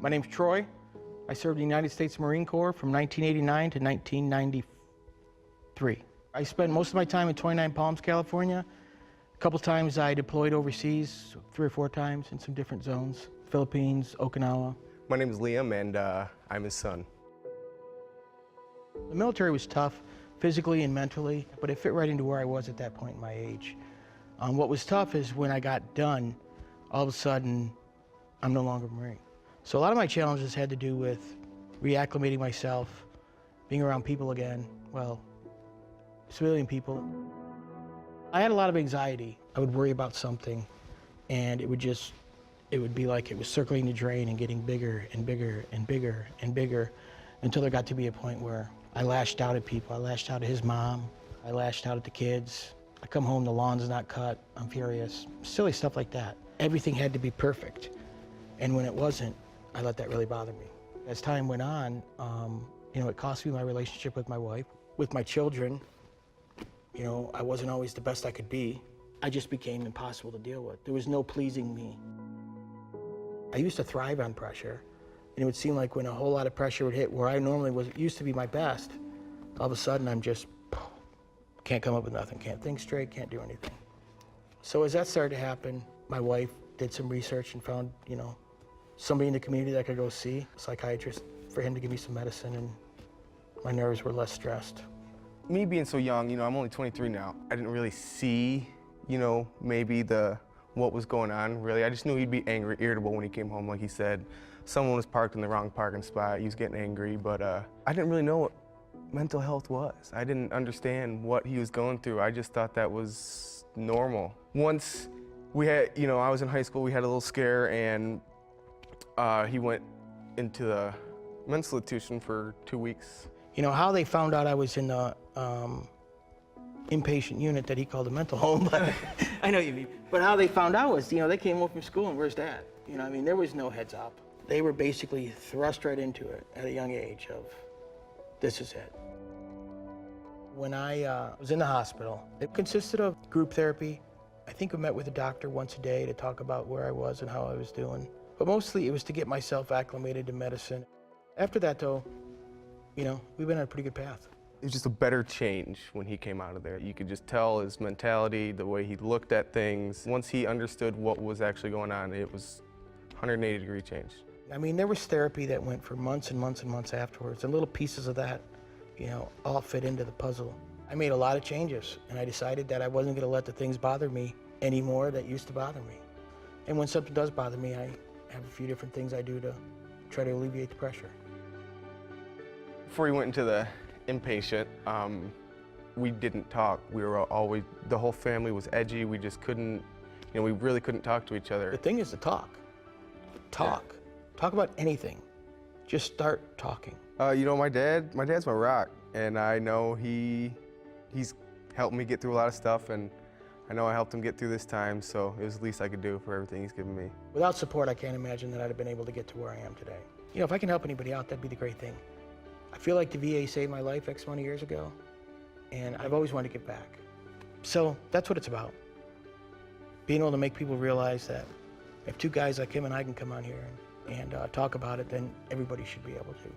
My name's Troy. I served in the United States Marine Corps from 1989 to 1993. I spent most of my time in 29 Palms, California. A couple times I deployed overseas, 3 or 4 times in some different zones. Philippines, Okinawa. My name is Liam, and I'm his son. The military was tough, physically and mentally, but it fit right into where I was at that point in my age. What was tough is when I got done, all of a sudden, I'm no longer a Marine. So a lot of my challenges had to do with reacclimating myself, being around people again, well, civilian people. I had a lot of anxiety. I would worry about something, and it would be like it was circling the drain and getting bigger and bigger and bigger and bigger until there got to be a point where I lashed out at people. I lashed out at his mom. I lashed out at the kids. I come home, the lawn's not cut. I'm furious. Silly stuff like that. Everything had to be perfect. And when it wasn't, I let that really bother me. As time went on, it cost me my relationship with my wife. With my children, I wasn't always the best I could be. I just became impossible to deal with. There was no pleasing me. I used to thrive on pressure, and it would seem like when a whole lot of pressure would hit where I normally used to be my best, all of a sudden I'm just, can't come up with nothing, can't think straight, can't do anything. So as that started to happen, my wife did some research and found, somebody in the community that I could go see, a psychiatrist, for him to give me some medicine, and my nerves were less stressed. Me being so young, I'm only 23 now. I didn't really see, maybe what was going on, really. I just knew he'd be angry, irritable when he came home, like he said. Someone was parked in the wrong parking spot, he was getting angry, but I didn't really know what mental health was. I didn't understand what he was going through. I just thought that was normal. Once we had, I was in high school, we had a little scare, and he went into the mental institution for 2 weeks. How they found out I was in the inpatient unit that he called a mental home, but I know what you mean. But how they found out was, they came home from school and where's Dad? There was no heads up. They were basically thrust right into it at a young age of, this is it. When I was in the hospital, it consisted of group therapy. I think I met with a doctor once a day to talk about where I was and how I was doing. But mostly it was to get myself acclimated to medicine. After that though, we've been on a pretty good path. It was just a better change when he came out of there. You could just tell his mentality, the way he looked at things. Once he understood what was actually going on, it was 180-degree change. There was therapy that went for months and months and months afterwards, and little pieces of that, all fit into the puzzle. I made a lot of changes, and I decided that I wasn't going to let the things bother me anymore that used to bother me. And when something does bother me, I have a few different things I do to try to alleviate the pressure. Before he went into the inpatient, we didn't talk. We were always, the whole family was edgy. We just couldn't, we really couldn't talk to each other. The thing is to talk. Talk. Yeah. Talk about anything. Just start talking. My dad's my rock, and I know he's helped me get through a lot of stuff, and I know I helped him get through this time, so it was the least I could do for everything he's given me. Without support, I can't imagine that I'd have been able to get to where I am today. If I can help anybody out, that'd be the great thing. I feel like the VA saved my life X amount of years ago, and I've always wanted to give back. So that's what it's about. Being able to make people realize that if 2 guys like him and I can come on here and talk about it, then everybody should be able to.